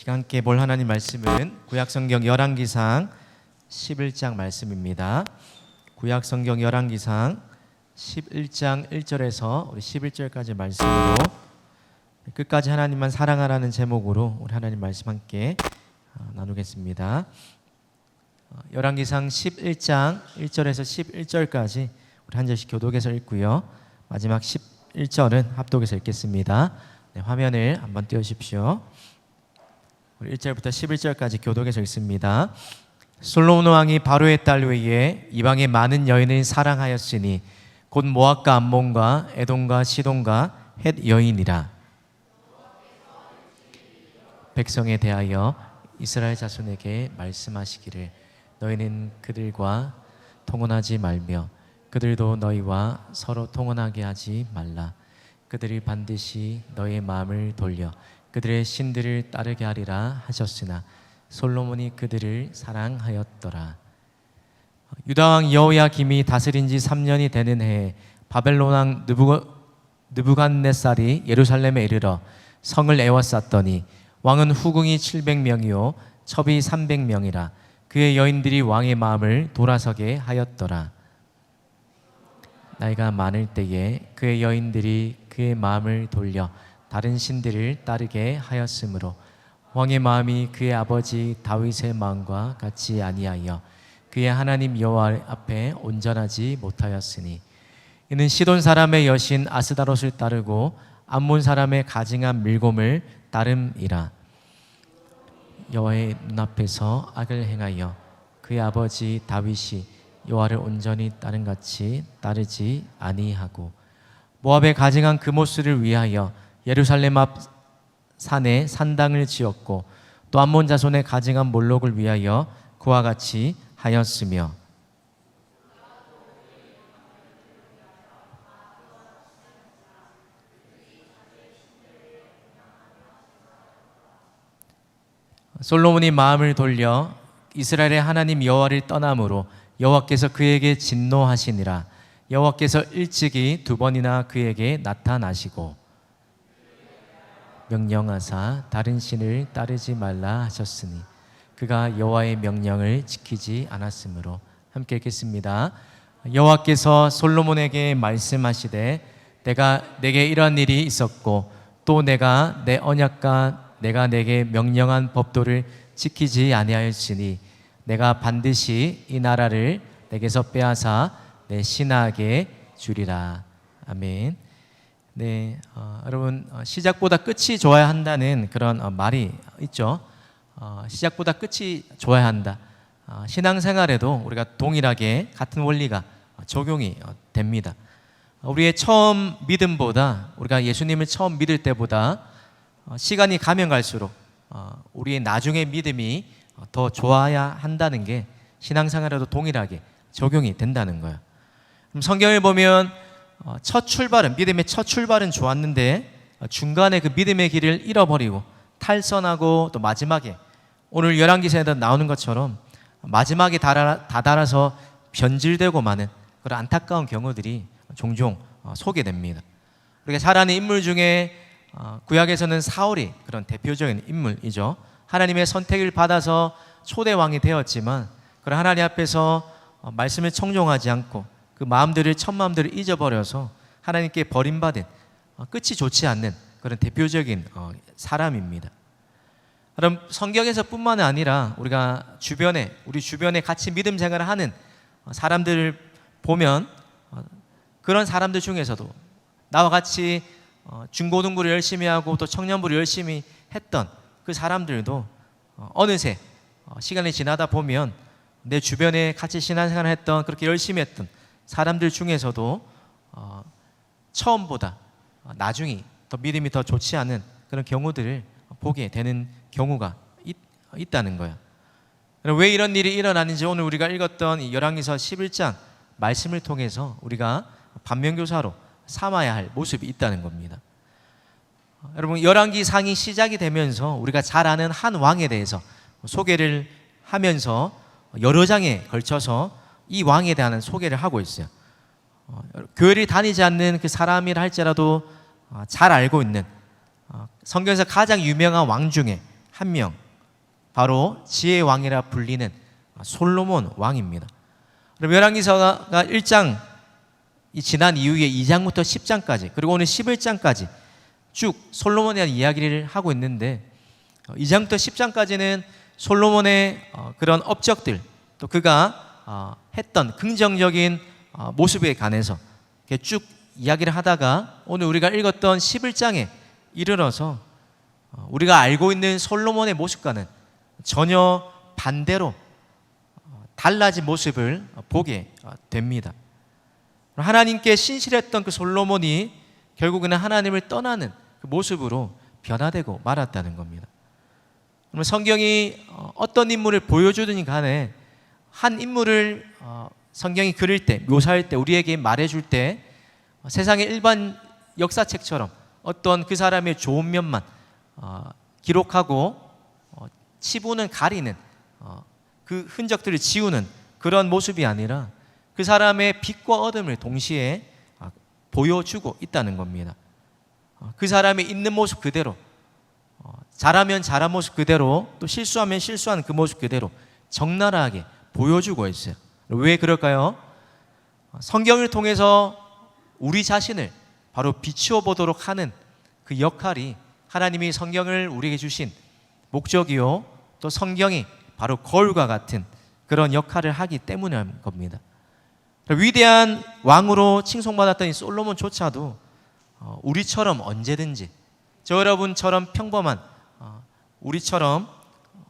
시간 함께 볼 하나님 말씀은 구약성경 열왕기상 11장 말씀입니다. 구약성경 열왕기상 11장 1절에서 우리 11절까지 말씀으로 끝까지 하나님만 사랑하라는 제목으로 우리 하나님 말씀 함께 나누겠습니다. 열왕기상 11장 1절에서 11절까지 우리 한 절씩 교독해서 읽고요. 마지막 11절은 합독해서 읽겠습니다. 네, 화면을 한번 띄워주십시오. 우리 1절부터 11절까지 교독해서 읽습니다. 솔로몬 왕이 바로의 딸 외에 이방의 많은 여인을 사랑하였으니 곧 모압과 암몬과 에돔과 시돈과 헷 여인이라. 백성에 대하여 이스라엘 자손에게 말씀하시기를 너희는 그들과 통혼하지 말며 그들도 너희와 서로 통혼하게 하지 말라. 그들이 반드시 너희의 마음을 돌려 그들의 신들을 따르게 하리라 하셨으나 솔로몬이 그들을 사랑하였더라. 유다왕 여호야김이 다스린 지 3년이 되는 해에 바벨론 왕 느부갓네살이 예루살렘에 이르러 성을 에워쌌더니 왕은 후궁이 700명이요 첩이 300명이라. 그의 여인들이 왕의 마음을 돌아서게 하였더라. 나이가 많을 때에 그의 여인들이 그의 마음을 돌려 다른 신들을 따르게 하였으므로 왕의 마음이 그의 아버지 다윗의 마음과 같이 아니하여 그의 하나님 여호와 앞에 온전하지 못하였으니 이는 시돈 사람의 여신 아스다롯을 따르고 암몬 사람의 가증한 밀곰을 따름이라. 여호와의 눈앞에서 악을 행하여 그의 아버지 다윗이 여호와를 온전히 따른 같이 따르지 아니하고 모압의 가증한 그모스를 위하여 예루살렘 앞 산에 산당을 지었고 또 암몬 자손의 가증한 몰록을 위하여 그와 같이 하였으며 솔로몬이 마음을 돌려 이스라엘의 하나님 여호와를 떠남으로 여호와께서 그에게 진노하시니라. 여호와께서 일찍이 2번이나 그에게 나타나시고 명령하사 다른 신을 따르지 말라 하셨으니 그가 여호와의 명령을 지키지 않았으므로. 함께 읽겠습니다. 여호와께서 솔로몬에게 말씀하시되 내가 내게 이러한 일이 있었고 또 내가 내 언약과 내가 내게 명령한 법도를 지키지 아니하였으니 내가 반드시 이 나라를 내게서 빼앗아 내 신하에게 주리라. 아멘. 네, 여러분 시작보다 끝이 좋아야 한다는 그런 말이 있죠. 시작보다 끝이 좋아야 한다. 신앙생활에도 우리가 동일하게 같은 원리가 적용이 됩니다. 우리의 처음 믿음보다 우리가 예수님을 처음 믿을 때보다 시간이 가면 갈수록 우리의 나중의 믿음이 더 좋아야 한다는 게 신앙생활에도 동일하게 적용이 된다는 거예요. 그럼 성경을 보면 첫 출발은 믿음의 첫 출발은 좋았는데 중간에 그 믿음의 길을 잃어버리고 탈선하고 또 마지막에 오늘 열왕기상에도 나오는 것처럼 마지막에 다다라서 변질되고 마는 그런 안타까운 경우들이 종종 소개됩니다. 그렇게 살아가는 인물 중에 구약에서는 사울이 그런 대표적인 인물이죠. 하나님의 선택을 받아서 초대왕이 되었지만 그런 하나님 앞에서 말씀을 청종하지 않고 그 마음들을 첫 마음들을 잊어버려서 하나님께 버림받은 끝이 좋지 않는 그런 대표적인 사람입니다. 그럼 성경에서 뿐만 아니라 우리가 우리 주변에 같이 믿음 생활을 하는 사람들을 보면 그런 사람들 중에서도 나와 같이 중고등부를 열심히 하고 또 청년부를 열심히 했던 그 사람들도 어느새 시간이 지나다 보면 내 주변에 같이 신앙생활을 했던 그렇게 열심히 했던 사람들 중에서도 처음보다 나중이 더 믿음이 더 좋지 않은 그런 경우들을 보게 되는 경우가 있다는 거예요. 왜 이런 일이 일어나는지 오늘 우리가 읽었던 이 열왕기서 11장 말씀을 통해서 우리가 반면교사로 삼아야 할 모습이 있다는 겁니다. 여러분 열왕기상이 시작이 되면서 우리가 잘 아는 한 왕에 대해서 소개를 하면서 여러 장에 걸쳐서 이 왕에 대한 소개를 하고 있어요. 교회를 다니지 않는 그 사람이라 할지라도 잘 알고 있는 성경에서 가장 유명한 왕 중에 한 명, 바로 지혜의 왕이라 불리는 솔로몬 왕입니다. 그럼 열왕기서가 1장 지난 이후에 2장부터 10장까지 그리고 오늘 11장까지 쭉 솔로몬에 대한 이야기를 하고 있는데 2장부터 10장까지는 솔로몬의 그런 업적들 또 그가 했던 긍정적인 모습에 관해서 쭉 이야기를 하다가 오늘 우리가 읽었던 11장에 이르러서 우리가 알고 있는 솔로몬의 모습과는 전혀 반대로 달라진 모습을 보게 됩니다. 하나님께 신실했던 그 솔로몬이 결국에는 하나님을 떠나는 그 모습으로 변화되고 말았다는 겁니다. 그러면 성경이 어떤 인물을 보여주든 간에 한 인물을 성경이 그릴 때, 묘사할 때, 우리에게 말해줄 때 세상의 일반 역사책처럼 어떤 그 사람의 좋은 면만 기록하고 치부는 가리는 그 흔적들을 지우는 그런 모습이 아니라 그 사람의 빛과 어둠을 동시에 보여주고 있다는 겁니다. 그 사람의 있는 모습 그대로, 잘하면 잘한 모습 그대로, 또 실수하면 실수한 그 모습 그대로 적나라하게 보여주고 있어요. 왜 그럴까요? 성경을 통해서 우리 자신을 바로 비추어 보도록 하는 그 역할이 하나님이 성경을 우리에게 주신 목적이요, 또 성경이 바로 거울과 같은 그런 역할을 하기 때문인 겁니다. 위대한 왕으로 칭송받았던 이 솔로몬조차도 우리처럼 언제든지 저 여러분처럼 평범한 우리처럼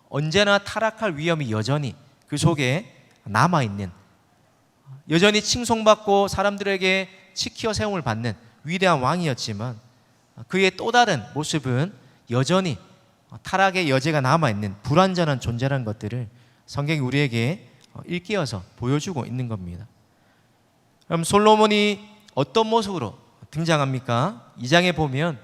언제나 타락할 위험이 여전히 그 속에 남아있는, 여전히 칭송받고 사람들에게 지켜 세움을 받는 위대한 왕이었지만 그의 또 다른 모습은 여전히 타락의 여지가 남아있는 불완전한 존재라는 것들을 성경이 우리에게 일깨워서 보여주고 있는 겁니다. 그럼 솔로몬이 어떤 모습으로 등장합니까? 2장에 보면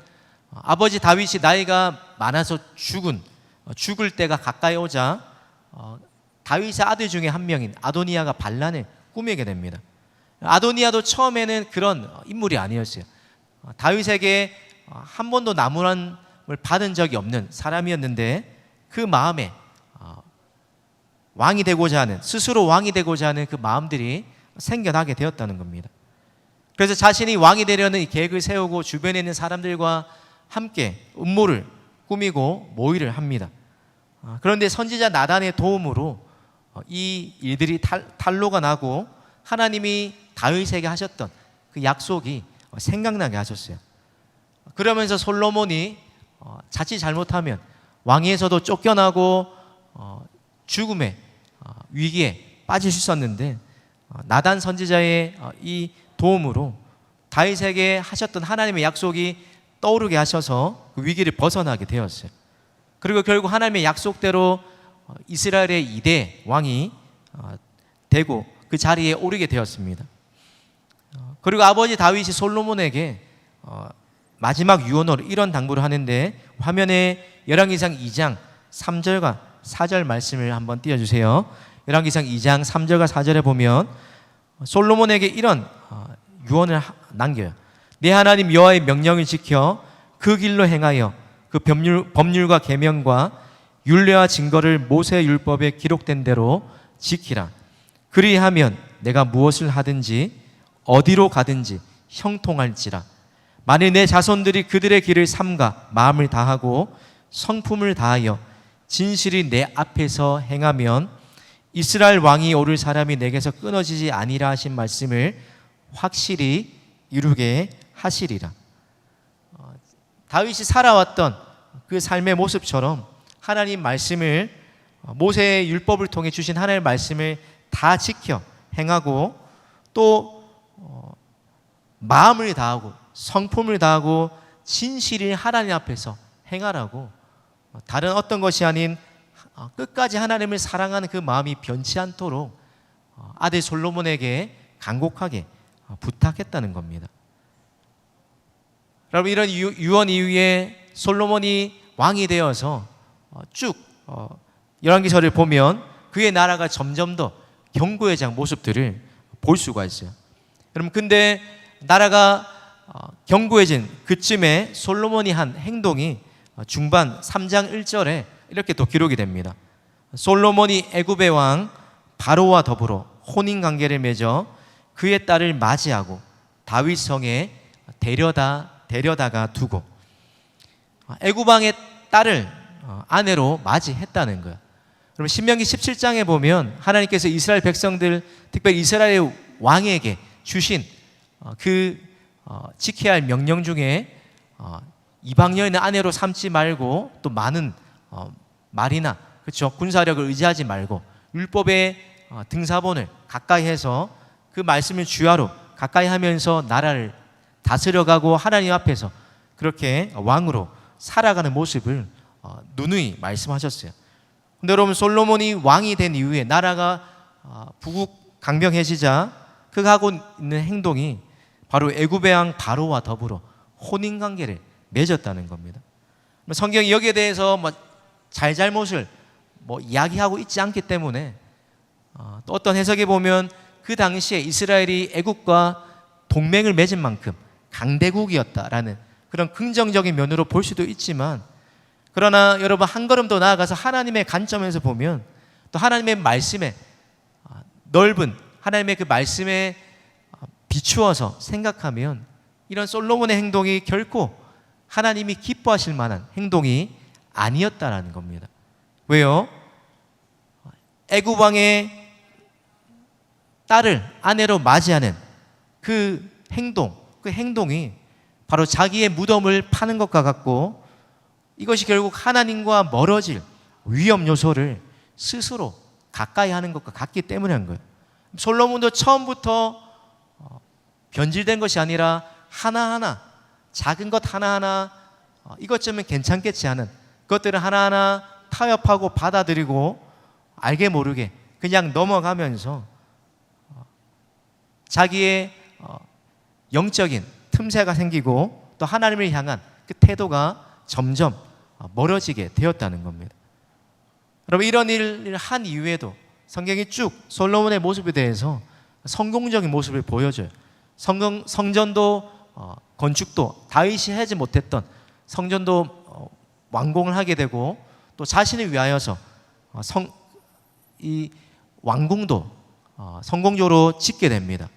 아버지 다윗이 나이가 많아서 죽을 때가 가까이 오자 다윗의 아들 중에 한 명인 아도니아가 반란을 꾸미게 됩니다. 아도니아도 처음에는 그런 인물이 아니었어요. 다윗에게 한 번도 나무란을 받은 적이 없는 사람이었는데 그 마음에 왕이 되고자 하는, 스스로 왕이 되고자 하는 그 마음들이 생겨나게 되었다는 겁니다. 그래서 자신이 왕이 되려는 이 계획을 세우고 주변에 있는 사람들과 함께 음모를 꾸미고 모의를 합니다. 그런데 선지자 나단의 도움으로 이 일들이 탄로가 나고 하나님이 다윗에게 하셨던 그 약속이 생각나게 하셨어요. 그러면서 솔로몬이 자칫 잘못하면 왕위에서도 쫓겨나고 죽음의 위기에 빠질 수 있었는데 나단 선지자의 이 도움으로 다윗에게 하셨던 하나님의 약속이 떠오르게 하셔서 그 위기를 벗어나게 되었어요. 그리고 결국 하나님의 약속대로 이스라엘의 2대 왕이 되고 그 자리에 오르게 되었습니다. 그리고 아버지 다윗이 솔로몬에게 마지막 유언으로 이런 당부를 하는데 화면에 열왕기상 2장 3절과 4절 말씀을 한번 띄워주세요. 열왕기상 2장 3절과 4절에 보면 솔로몬에게 이런 유언을 남겨요. 내 하나님 여호와의 명령을 지켜 그 길로 행하여 그 법률과 계명과 율례와 증거를 모세 율법에 기록된 대로 지키라. 그리하면 내가 무엇을 하든지 어디로 가든지 형통할지라. 만일 내 자손들이 그들의 길을 삼가 마음을 다하고 성품을 다하여 진실이 내 앞에서 행하면 이스라엘 왕이 오를 사람이 내게서 끊어지지 아니라 하신 말씀을 확실히 이루게 하시리라. 다윗이 살아왔던 그 삶의 모습처럼 하나님 말씀을, 모세의 율법을 통해 주신 하나님의 말씀을 다 지켜 행하고 또 마음을 다하고 성품을 다하고 진실이 하나님 앞에서 행하라고, 다른 어떤 것이 아닌 끝까지 하나님을 사랑하는 그 마음이 변치 않도록 아들 솔로몬에게 간곡하게 부탁했다는 겁니다. 여러분, 이런 유언 이후에 솔로몬이 왕이 되어서 쭉 열왕기서를 보면 그의 나라가 점점 더 견고해진 모습들을 볼 수가 있어요. 여러분, 근데 나라가 견고해진 그쯤에 솔로몬이 한 행동이 중반 3장 1절에 이렇게 또 기록이 됩니다. 솔로몬이 애굽의 왕 바로와 더불어 혼인 관계를 맺어 그의 딸을 맞이하고 다윗 성에 데려다가 두고 애굽 왕의 딸을 아내로 맞이했다는 거예요. 그럼 신명기 17장에 보면 하나님께서 이스라엘 백성들, 특별히 이스라엘 왕에게 주신 지켜야 할 명령 중에 이방 여인의 아내로 삼지 말고, 또 많은 말이나 그렇죠, 군사력을 의지하지 말고 율법의 등사본을 가까이 해서 그 말씀을 주야로 가까이 하면서 나라를 다스려가고 하나님 앞에서 그렇게 왕으로 살아가는 모습을 누누이 말씀하셨어요. 근데 여러분, 솔로몬이 왕이 된 이후에 나라가 부국 강병해지자 그가 하고 있는 행동이 바로 애굽의 왕 바로와 더불어 혼인 관계를 맺었다는 겁니다. 성경이 여기에 대해서 잘잘못을 이야기하고 있지 않기 때문에 또 어떤 해석에 보면 그 당시에 이스라엘이 애굽과 동맹을 맺은 만큼 강대국이었다라는 그런 긍정적인 면으로 볼 수도 있지만, 그러나 여러분, 한 걸음 더 나아가서 하나님의 관점에서 보면 또 하나님의 말씀에 넓은 하나님의 그 말씀에 비추어서 생각하면 이런 솔로몬의 행동이 결코 하나님이 기뻐하실 만한 행동이 아니었다라는 겁니다. 왜요? 애굽 왕의 딸을 아내로 맞이하는 그 행동이 바로 자기의 무덤을 파는 것과 같고, 이것이 결국 하나님과 멀어질 위험 요소를 스스로 가까이 하는 것과 같기 때문에 한 거예요. 솔로몬도 처음부터 변질된 것이 아니라 하나하나, 작은 것 하나하나 이것쯤은 괜찮겠지 하는 그것들을 하나하나 타협하고 받아들이고 알게 모르게 그냥 넘어가면서 자기의 영적인 틈새가 생기고 또 하나님을 향한 그 태도가 점점 멀어지게 되었다는 겁니다. 여러분, 이런 일을 한 이후에도 성경이 쭉 솔로몬의 모습에 대해서 성공적인 모습을 보여줘요. 성전도 건축도 다윗이 하지 못했던 성전도 완공을 하게 되고, 또 자신을 위하여서 이 왕궁도 성공적으로 짓게 됩니다.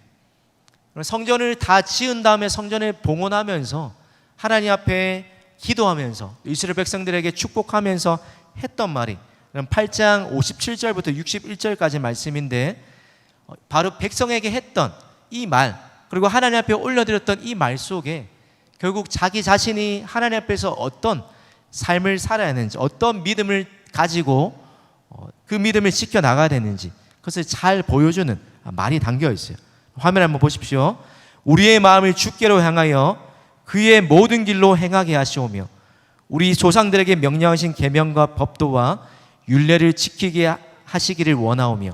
성전을 다 지은 다음에 성전을 봉헌하면서 하나님 앞에 기도하면서 이스라엘 백성들에게 축복하면서 했던 말이 8장 57절부터 61절까지 말씀인데, 바로 백성에게 했던 이 말, 그리고 하나님 앞에 올려드렸던 이 말 속에 결국 자기 자신이 하나님 앞에서 어떤 삶을 살아야 하는지, 어떤 믿음을 가지고 그 믿음을 지켜나가야 되는지 그것을 잘 보여주는 말이 담겨 있어요. 화면 한번 보십시오. 우리의 마음을 주께로 향하여 그의 모든 길로 행하게 하시오며 우리 조상들에게 명령하신 계명과 법도와 율례를 지키게 하시기를 원하오며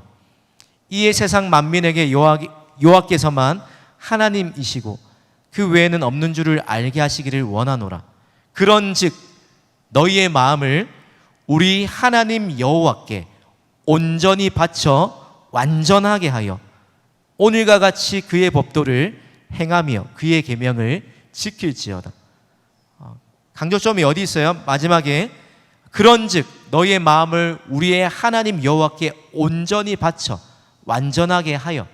이에 세상 만민에게 여호와께서만 하나님이시고 그 외에는 없는 줄을 알게 하시기를 원하노라. 그런즉 너희의 마음을 우리 하나님 여호와께 온전히 바쳐 완전하게 하여 오늘과 같이 그의 법도를 행하며 그의 계명을 지킬지어다. 강조점이 어디 있어요? 마지막에 그런즉 너희의 마음을 우리의 하나님 여호와께 온전히 바쳐 완전하게 하여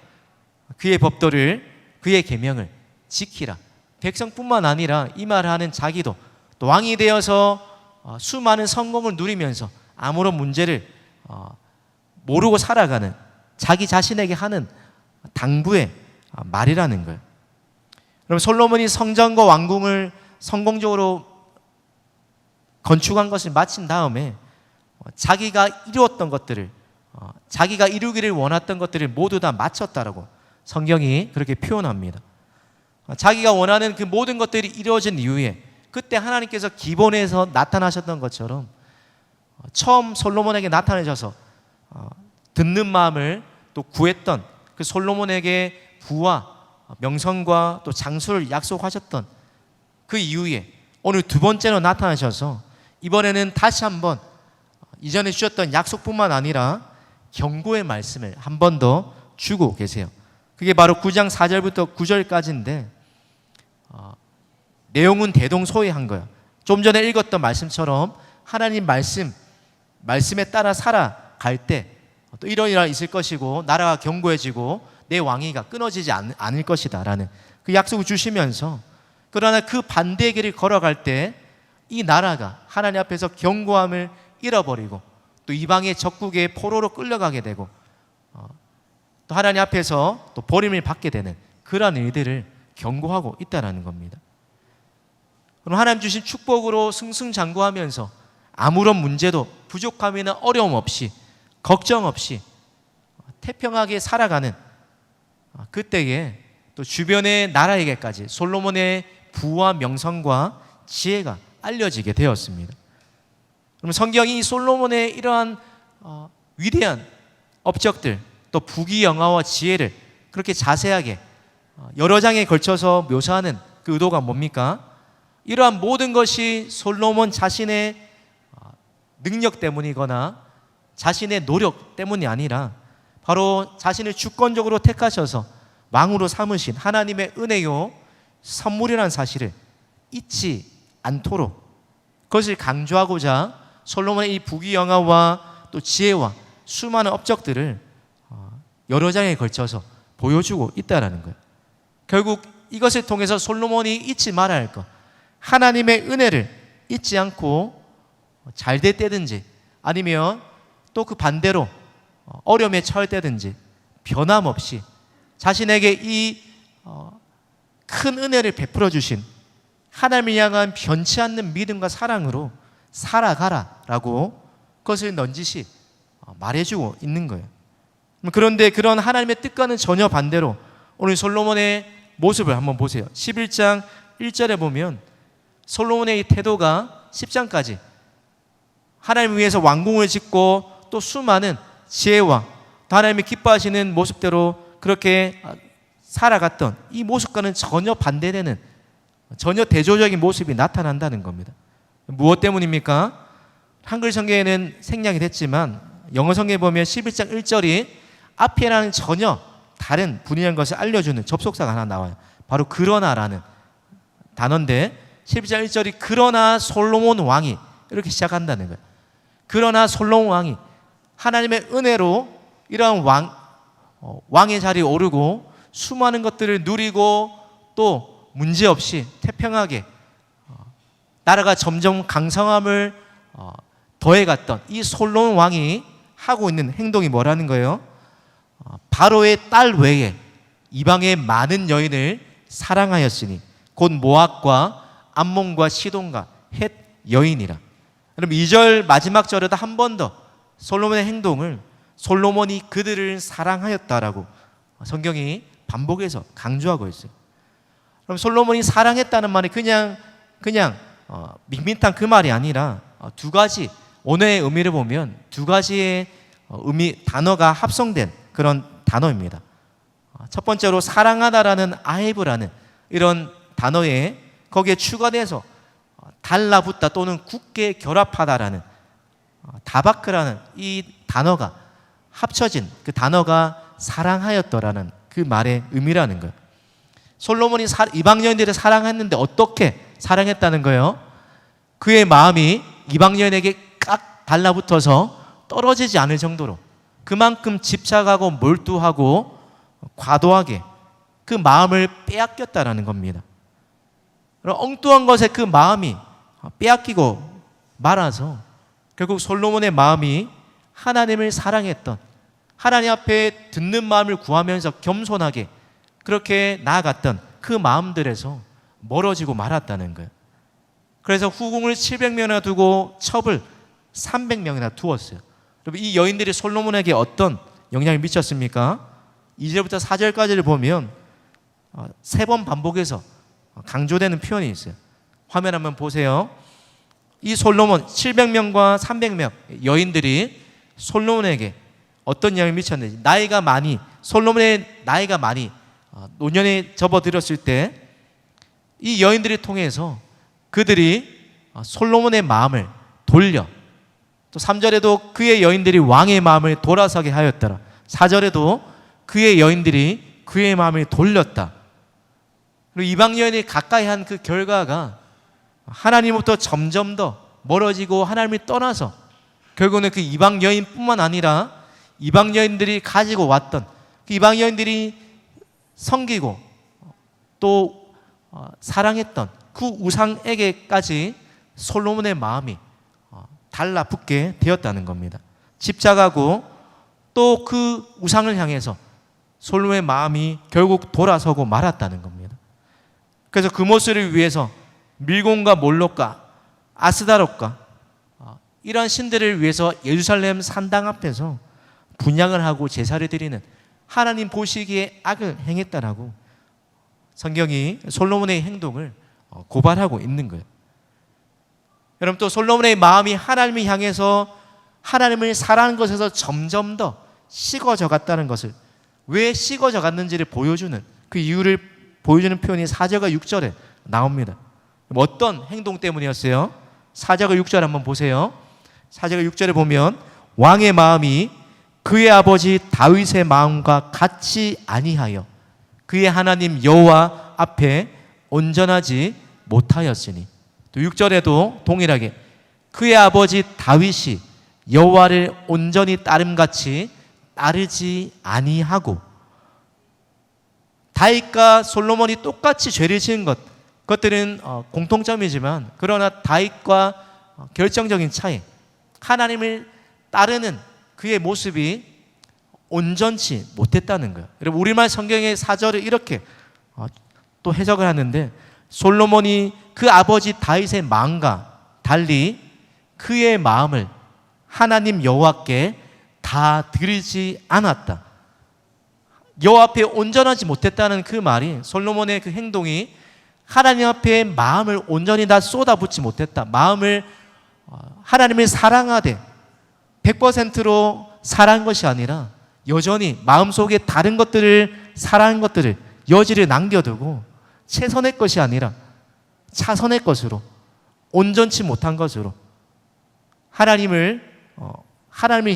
그의 법도를 그의 계명을 지키라. 백성뿐만 아니라 이 말을 하는 자기도 또 왕이 되어서 수많은 성공을 누리면서 아무런 문제를 모르고 살아가는 자기 자신에게 하는 당부의 말이라는 거예요. 그럼 솔로몬이 성전과 왕궁을 성공적으로 건축한 것을 마친 다음에 자기가 이루었던 것들을, 자기가 이루기를 원했던 것들을 모두 다 마쳤다라고 성경이 그렇게 표현합니다. 자기가 원하는 그 모든 것들이 이루어진 이후에 그때 하나님께서 기본에서 나타나셨던 것처럼 처음 솔로몬에게 나타내셔서 듣는 마음을 또 구했던 그 솔로몬에게 부와 명성과 또 장수를 약속하셨던 그 이후에 오늘 두 번째로 나타나셔서 이번에는 다시 한번 이전에 주셨던 약속뿐만 아니라 경고의 말씀을 한 번 더 주고 계세요. 그게 바로 9장 4절부터 9절까지인데 내용은 대동소이한 거예요. 좀 전에 읽었던 말씀처럼 하나님 말씀 말씀에 따라 살아갈 때 또 이런 일이 있을 것이고 나라가 견고해지고 내 왕위가 끊어지지 않을 것이다 라는 그 약속을 주시면서, 그러나 그 반대의 길을 걸어갈 때 이 나라가 하나님 앞에서 견고함을 잃어버리고 또 이방의 적국의 포로로 끌려가게 되고 또 하나님 앞에서 또 버림을 받게 되는 그러한 일들을 경고하고 있다는 겁니다. 그럼 하나님 주신 축복으로 승승장구하면서 아무런 문제도 부족함이나 어려움 없이 걱정 없이 태평하게 살아가는 그때에 또 주변의 나라에게까지 솔로몬의 부와 명성과 지혜가 알려지게 되었습니다. 그럼 성경이 솔로몬의 이러한 위대한 업적들 또 부귀영화와 지혜를 그렇게 자세하게 여러 장에 걸쳐서 묘사하는 그 의도가 뭡니까? 이러한 모든 것이 솔로몬 자신의 능력 때문이거나 자신의 노력 때문이 아니라 바로 자신을 주권적으로 택하셔서 왕으로 삼으신 하나님의 은혜요 선물이라는 사실을 잊지 않도록 그것을 강조하고자 솔로몬의 이 부귀영화와 또 지혜와 수많은 업적들을 여러 장에 걸쳐서 보여주고 있다는 거예요. 결국 이것을 통해서 솔로몬이 잊지 말아야 할 것, 하나님의 은혜를 잊지 않고 잘 될 때든지 아니면 또 그 반대로 어려움에 처할 때든지 변함없이 자신에게 이 큰 은혜를 베풀어 주신 하나님을 향한 변치 않는 믿음과 사랑으로 살아가라라고 그것을 넌지시 말해주고 있는 거예요. 그런데 그런 하나님의 뜻과는 전혀 반대로 오늘 솔로몬의 모습을 한번 보세요. 11장 1절에 보면 솔로몬의 이 태도가 10장까지 하나님을 위해서 왕궁을 짓고 또 수많은 지혜와 하나님이 기뻐하시는 모습대로 그렇게 살아갔던 이 모습과는 전혀 반대되는 전혀 대조적인 모습이 나타난다는 겁니다. 무엇 때문입니까? 한글 성경에는 생략이 됐지만 영어 성경에 보면 11장 1절이 앞에라는 전혀 다른 분이라는 것을 알려주는 접속사가 하나 나와요. 바로 그러나라는 단어인데 11장 1절이 그러나 솔로몬 왕이 이렇게 시작한다는 거예요. 그러나 솔로몬 왕이 하나님의 은혜로 이러한 왕의 자리에 오르고 수많은 것들을 누리고 또 문제없이 태평하게 나라가 점점 강성함을 더해갔던 이 솔로몬 왕이 하고 있는 행동이 뭐라는 거예요? 바로의 딸 외에 이방의 많은 여인을 사랑하였으니 곧 모압과 암몬과 시돈과 헷 여인이라. 그럼 2절 마지막 절에도 한 번 더 솔로몬의 행동을 솔로몬이 그들을 사랑하였다라고 성경이 반복해서 강조하고 있어요. 그럼 솔로몬이 사랑했다는 말이 그냥 밋밋한 그 말이 아니라 두 가지 오늘의 의미를 보면 두 가지의 단어가 합성된 그런 단어입니다. 첫 번째로 사랑하다라는 아헤브라는 이런 단어에 거기에 추가돼서 달라붙다 또는 굳게 결합하다라는 다바크라는 이 단어가 합쳐진 그 단어가 사랑하였더라는 그 말의 의미라는 거예요. 솔로몬이 이방 여인들을 사랑했는데 어떻게 사랑했다는 거예요? 그의 마음이 이방 여인에게 깍 달라붙어서 떨어지지 않을 정도로 그만큼 집착하고 몰두하고 과도하게 그 마음을 빼앗겼다라는 겁니다. 엉뚱한 것에 그 마음이 빼앗기고 말아서 결국 솔로몬의 마음이 하나님을 사랑했던 하나님 앞에 듣는 마음을 구하면서 겸손하게 그렇게 나아갔던 그 마음들에서 멀어지고 말았다는 거예요. 그래서 후궁을 700명이나 두고 첩을 300명이나 두었어요. 여러분, 이 여인들이 솔로몬에게 어떤 영향을 미쳤습니까? 2절부터 4절까지를 보면 3번 반복해서 강조되는 표현이 있어요. 화면 한번 보세요. 이 솔로몬 700명과 300명 여인들이 솔로몬에게 어떤 영향을 미쳤는지, 솔로몬의 나이가 많이 노년에 접어들었을 때 이 여인들을 통해서 그들이 솔로몬의 마음을 돌려, 또 3절에도 그의 여인들이 왕의 마음을 돌아서게 하였더라. 4절에도 그의 여인들이 그의 마음을 돌렸다. 그리고 이방 여인이 가까이 한 그 결과가 하나님부터 점점 더 멀어지고 하나님을 떠나서 결국은 그 이방 여인뿐만 아니라 이방 여인들이 가지고 왔던 그 이방 여인들이 섬기고 또 사랑했던 그 우상에게까지 솔로몬의 마음이 달라붙게 되었다는 겁니다. 집착하고 또 그 우상을 향해서 솔로몬의 마음이 결국 돌아서고 말았다는 겁니다. 그래서 그 모습을 위해서 밀곤과 몰록과 아스다롯과 이러한 신들을 위해서 예루살렘 산당 앞에서 분향을 하고 제사를 드리는 하나님 보시기에 악을 행했다라고 성경이 솔로몬의 행동을 고발하고 있는 거예요. 여러분, 또 솔로몬의 마음이 하나님을 향해서 하나님을 사랑하는 것에서 점점 더 식어져 갔다는 것을, 왜 식어져 갔는지를 보여주는 그 이유를 보여주는 표현이 4절과 6절에 나옵니다. 어떤 행동 때문이었어요? 4절과 6절 한번 보세요. 4절과 6절에 보면 왕의 마음이 그의 아버지 다윗의 마음과 같이 아니하여 그의 하나님 여호와 앞에 온전하지 못하였으니, 또 6절에도 동일하게 그의 아버지 다윗이 여호와를 온전히 따름같이 따르지 아니하고, 다윗과 솔로몬이 똑같이 죄를 지은 그것들은 공통점이지만, 그러나 다윗과 결정적인 차이, 하나님을 따르는 그의 모습이 온전치 못했다는 거예요. 여러분, 우리말 성경의 4절을 이렇게 또 해석을 하는데, 솔로몬이 그 아버지 다윗의 마음과 달리 그의 마음을 하나님 여호와께 다 드리지 않았다. 여호와 앞에 온전하지 못했다는 그 말이, 솔로몬의 그 행동이 하나님 앞에 마음을 온전히 다 쏟아붓지 못했다. 마음을 하나님을 사랑하되 100%로 사랑한 것이 아니라 여전히 마음속에 다른 것들을, 사랑한 것들을 여지를 남겨두고 최선의 것이 아니라 차선의 것으로, 온전치 못한 것으로 하나님을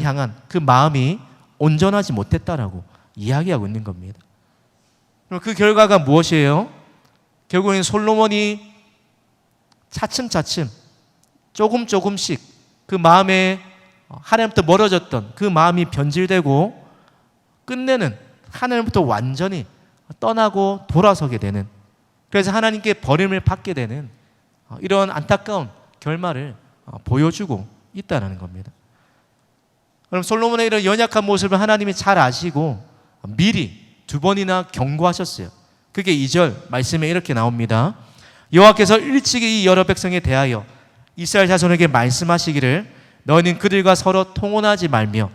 향한 그 마음이 온전하지 못했다라고 이야기하고 있는 겁니다. 그럼 그 결과가 무엇이에요? 결국엔 솔로몬이 차츰차츰 조금씩 그 마음에 하나님부터 멀어졌던 그 마음이 변질되고 끝내는 하나님부터 완전히 떠나고 돌아서게 되는, 그래서 하나님께 버림을 받게 되는 이런 안타까운 결말을 보여주고 있다는 겁니다. 그럼 솔로몬의 이런 연약한 모습을 하나님이 잘 아시고 미리 2번이나 경고하셨어요. 그게 2절 말씀에 이렇게 나옵니다. 여호와께서 일찍이 이 여러 백성에 대하여 이스라엘 자손에게 말씀하시기를 너희는 그들과 서로 통혼하지 말며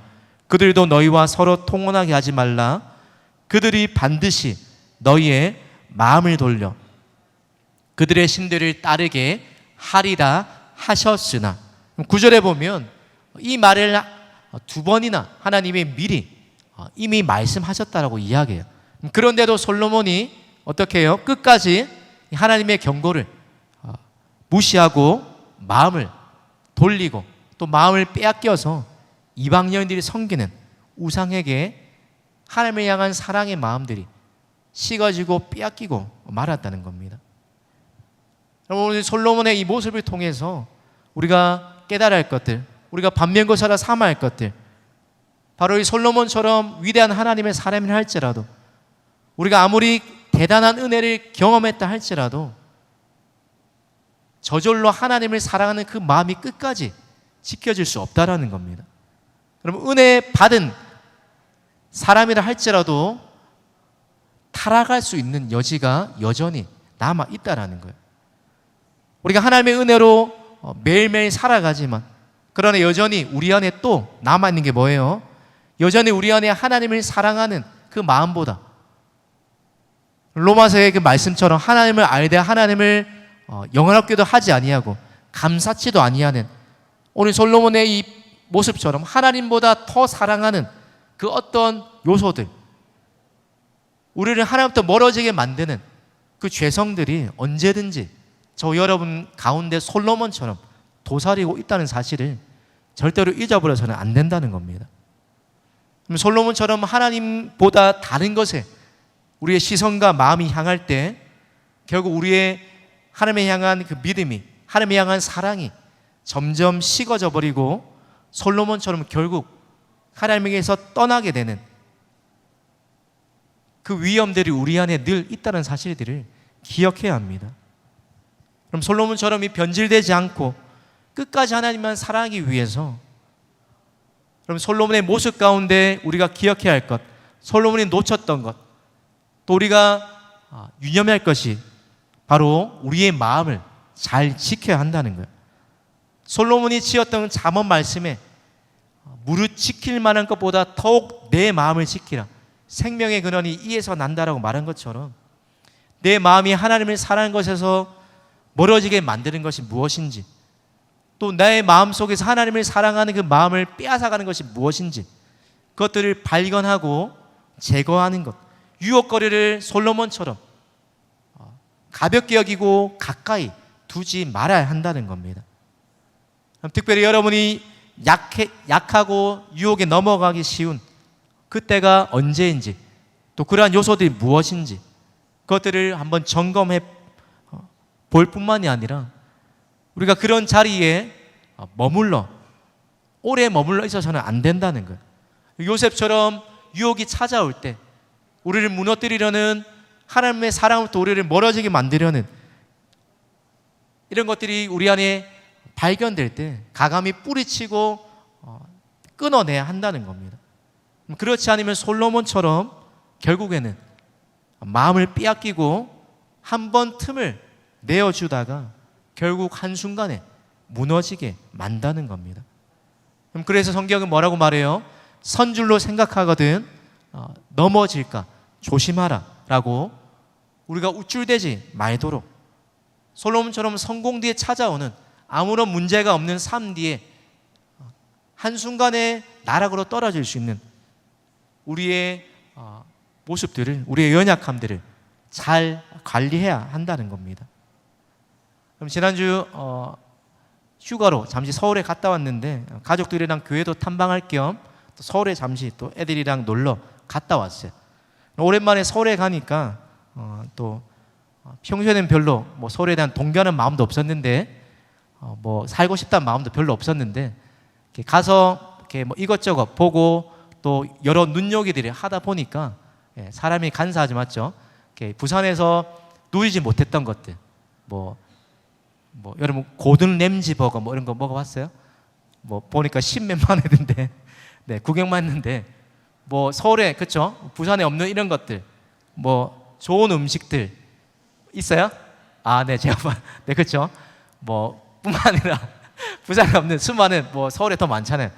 그들도 너희와 서로 통혼하게 하지 말라. 그들이 반드시 너희의 마음을 돌려 그들의 신들을 따르게 하리라 하셨으나, 9절에 보면 이 말을 2번이나 하나님이 미리 이미 말씀하셨다라고 이야기해요. 그런데도 솔로몬이 어떻게 해요? 끝까지 하나님의 경고를 무시하고 마음을 돌리고 또 마음을 빼앗겨서 이방 여인들이 섬기는 우상에게 하나님을 향한 사랑의 마음들이 식어지고 빼앗기고 말았다는 겁니다. 여러분, 솔로몬의 이 모습을 통해서 우리가 깨달아야 할 것들, 우리가 반면교사라 삼아야 할 것들, 바로 이 솔로몬처럼 위대한 하나님의 사람이라 할지라도, 우리가 아무리 대단한 은혜를 경험했다 할지라도 저절로 하나님을 사랑하는 그 마음이 끝까지 지켜질 수 없다라는 겁니다. 여러분, 은혜 받은 사람이라 할지라도 타락할 수 있는 여지가 여전히 남아 있다라는 거예요. 우리가 하나님의 은혜로 매일매일 살아가지만, 그러나 여전히 우리 안에 또 남아있는 게 뭐예요? 여전히 우리 안에 하나님을 사랑하는 그 마음보다, 로마서의 그 말씀처럼 하나님을 알되 하나님을 영원하게도 하지 아니하고 감사치도 아니하는 오늘 솔로몬의 이 모습처럼 하나님보다 더 사랑하는 그 어떤 요소들, 우리를 하나님부터 멀어지게 만드는 그 죄성들이 언제든지 저 여러분 가운데 솔로몬처럼 도사리고 있다는 사실을 절대로 잊어버려서는 안 된다는 겁니다. 솔로몬처럼 하나님보다 다른 것에 우리의 시선과 마음이 향할 때 결국 우리의 하나님에 향한 그 믿음이, 하나님에 향한 사랑이 점점 식어져 버리고 솔로몬처럼 결국 하나님에게서 떠나게 되는 그 위험들이 우리 안에 늘 있다는 사실들을 기억해야 합니다. 그럼 솔로몬처럼 이 변질되지 않고 끝까지 하나님만 사랑하기 위해서, 그럼 솔로몬의 모습 가운데 우리가 기억해야 할 것, 솔로몬이 놓쳤던 것, 또 우리가 유념해야 할 것이 바로 우리의 마음을 잘 지켜야 한다는 거예요. 솔로몬이 지었던 잠언 말씀에 무릇 지킬 만한 것보다 더욱 내 마음을 지키라, 생명의 근원이 이에서 난다라고 말한 것처럼 내 마음이 하나님을 사랑하는 것에서 멀어지게 만드는 것이 무엇인지, 또 나의 마음 속에서 하나님을 사랑하는 그 마음을 빼앗아가는 것이 무엇인지, 그것들을 발견하고 제거하는 것, 유혹거리를 솔로몬처럼 가볍게 여기고 가까이 두지 말아야 한다는 겁니다. 특별히 여러분이 약하고 유혹에 넘어가기 쉬운 그때가 언제인지, 또 그러한 요소들이 무엇인지 그것들을 한번 점검해 볼 뿐만이 아니라 우리가 그런 자리에 오래 머물러 있어서는 안 된다는 거예요. 요셉처럼 유혹이 찾아올 때 우리를 무너뜨리려는, 하나님의 사랑으로부터 우리를 멀어지게 만들려는 이런 것들이 우리 안에 발견될 때 가감히 뿌리치고 끊어내야 한다는 겁니다. 그렇지 않으면 솔로몬처럼 결국에는 마음을 빼앗기고 한 번 틈을 내어주다가 결국 한순간에 무너지게 만다는 겁니다. 그래서 성경은 뭐라고 말해요? 선줄로 생각하거든 넘어질까 조심하라 라고, 우리가 우쭐대지 말도록, 솔로몬처럼 성공 뒤에 찾아오는 아무런 문제가 없는 삶 뒤에 한순간에 나락으로 떨어질 수 있는 우리의 모습들을, 우리의 연약함들을 잘 관리해야 한다는 겁니다. 그럼 지난주 휴가로 잠시 서울에 갔다 왔는데 가족들이랑 교회도 탐방할 겸 또 서울에 잠시 또 애들이랑 놀러 갔다 왔어요. 오랜만에 서울에 가니까 또 평소에는 별로 뭐 서울에 대한 동경하는 마음도 없었는데 뭐 살고 싶다는 마음도 별로 없었는데 이렇게 가서 이렇게 뭐 이것저것 보고 또 여러 눈요기들이 하다 보니까 사람이 간사하지 맞죠? 이렇게 부산에서 누리지 못했던 것들, 뭐 여러분 고등 램지버거 뭐 이런 거 먹어봤어요? 뭐 보니까 10몇만 원인데 네, 구경만 했는데 뭐 서울에, 그쵸? 부산에 없는 이런 것들, 뭐 좋은 음식들 있어요? 아, 네, 제가 네, 그렇죠. 뭐 뿐만 아니라 부산에 없는 수많은, 뭐 서울에 더 많잖아요.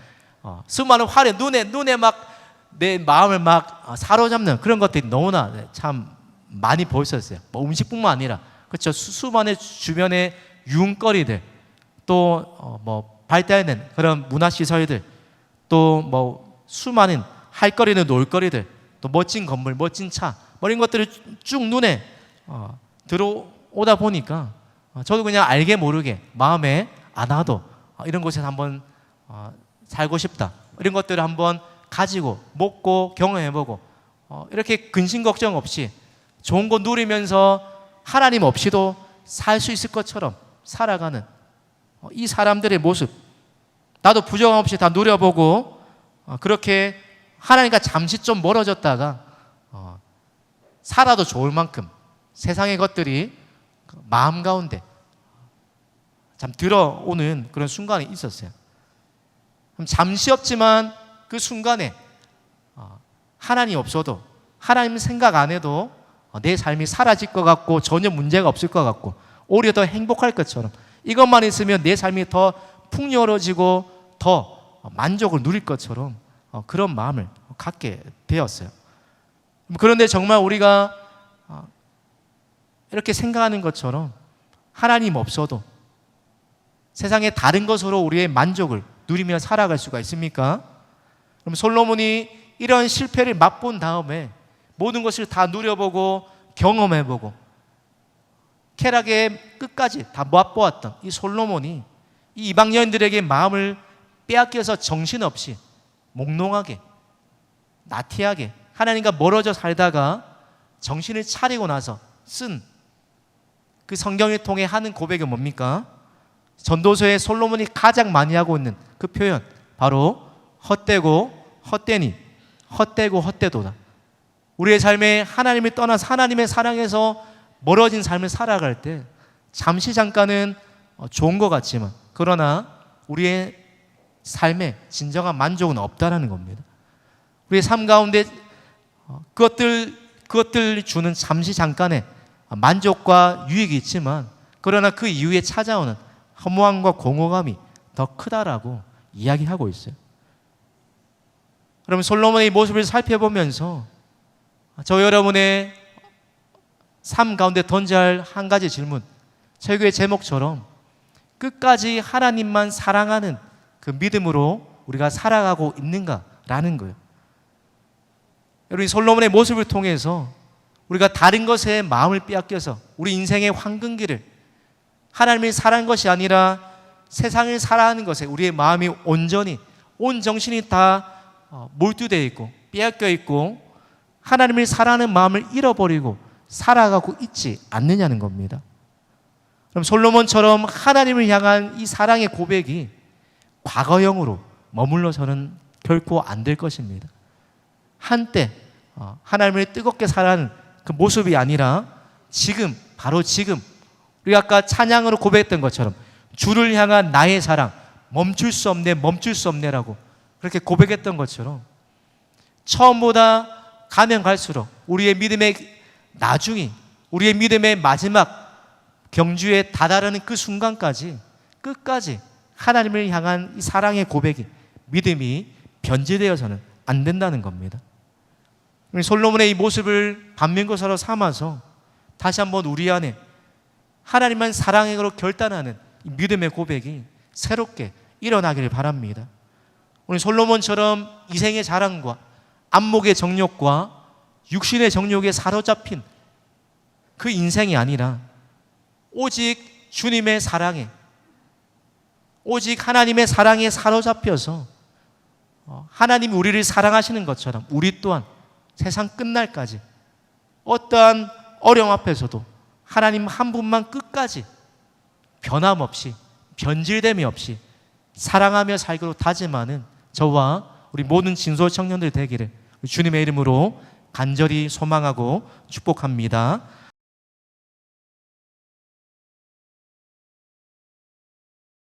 수많은 화려, 눈에 막 내 마음을 막 사로잡는 그런 것들이 너무나 참 많이 보였었어요. 뭐 음식뿐만 아니라, 그렇죠. 수많은 주변의 유흥거리들, 또 뭐 발달된 그런 문화시설들, 또 뭐 수많은 할거리는 놀거리들, 또 멋진 건물, 멋진 차, 뭐 이런 것들을 쭉 눈에 들어오다 보니까 저도 그냥 알게 모르게 마음에 나도 이런 곳에서 한번 살고 싶다, 이런 것들을 한번 가지고 먹고 경험해보고 이렇게 근심 걱정 없이 좋은 거 누리면서 하나님 없이도 살 수 있을 것처럼 살아가는 이 사람들의 모습, 나도 부정 없이 다 누려보고 그렇게 하나님과 잠시 좀 멀어졌다가 살아도 좋을 만큼 세상의 것들이 마음 가운데 참 들어오는 그런 순간이 있었어요. 잠시 없지만 그 순간에 하나님 없어도, 하나님 생각 안 해도 내 삶이 사라질 것 같고 전혀 문제가 없을 것 같고 오히려 더 행복할 것처럼, 이것만 있으면 내 삶이 더 풍요로워지고 더 만족을 누릴 것처럼 그런 마음을 갖게 되었어요. 그런데 정말 우리가 이렇게 생각하는 것처럼 하나님 없어도 세상의 다른 것으로 우리의 만족을 누리며 살아갈 수가 있습니까? 그럼 솔로몬이 이런 실패를 맛본 다음에 모든 것을 다 누려보고 경험해보고 쾌락의 끝까지 다 맛보았던 이 솔로몬이 이 이방 여인들에게 마음을 빼앗겨서 정신없이 몽롱하게 나태하게 하나님과 멀어져 살다가 정신을 차리고 나서 쓴 그 성경을 통해 하는 고백이 뭡니까? 전도서에 솔로몬이 가장 많이 하고 있는 그 표현, 바로 헛되고 헛되도다. 우리의 삶에 하나님을 떠나서 하나님의 사랑에서 멀어진 삶을 살아갈 때 잠시 잠깐은 좋은 것 같지만 그러나 우리의 삶에 진정한 만족은 없다라는 겁니다. 우리의 삶 가운데 그것들 주는 잠시 잠깐의 만족과 유익이 있지만 그러나 그 이후에 찾아오는 허무함과 공허감이 더 크다라고 이야기하고 있어요. 여러분, 솔로몬의 모습을 살펴보면서 저 여러분의 삶 가운데 던져야 할 한 가지 질문, 설교의 제목처럼 끝까지 하나님만 사랑하는 그 믿음으로 우리가 살아가고 있는가라는 거예요. 여러분, 솔로몬의 모습을 통해서 우리가 다른 것에 마음을 빼앗겨서 우리 인생의 황금길을 하나님을 사랑한 것이 아니라 세상을 살아가는 것에 우리의 마음이 온전히 온 정신이 다 몰두되어 있고 빼앗겨 있고 하나님을 사랑하는 마음을 잃어버리고 살아가고 있지 않느냐는 겁니다. 그럼 솔로몬처럼 하나님을 향한 이 사랑의 고백이 과거형으로 머물러서는 결코 안 될 것입니다. 한때 하나님을 뜨겁게 사랑하는 그 모습이 아니라 지금, 바로 지금 우리가 아까 찬양으로 고백했던 것처럼 주를 향한 나의 사랑 멈출 수 없네라고 그렇게 고백했던 것처럼 처음보다 가면 갈수록 우리의 믿음의 나중이, 우리의 믿음의 마지막 경주에 다다르는 그 순간까지 끝까지 하나님을 향한 이 사랑의 고백이, 믿음이 변질되어서는 안 된다는 겁니다. 솔로몬의 이 모습을 반면교사로 삼아서 다시 한번 우리 안에 하나님만 사랑으로 결단하는 이 믿음의 고백이 새롭게 일어나기를 바랍니다. 우리 솔로몬처럼 이생의 자랑과 안목의 정욕과 육신의 정욕에 사로잡힌 그 인생이 아니라 오직 주님의 사랑에, 오직 하나님의 사랑에 사로잡혀서 하나님이 우리를 사랑하시는 것처럼 우리 또한 세상 끝날까지 어떠한 어려움 앞에서도 하나님 한 분만 끝까지 변함없이 변질됨이 없이 사랑하며 살기로 다짐하는 저와 우리 모든 진솔 청년들 되기를 주님의 이름으로 간절히 소망하고 축복합니다.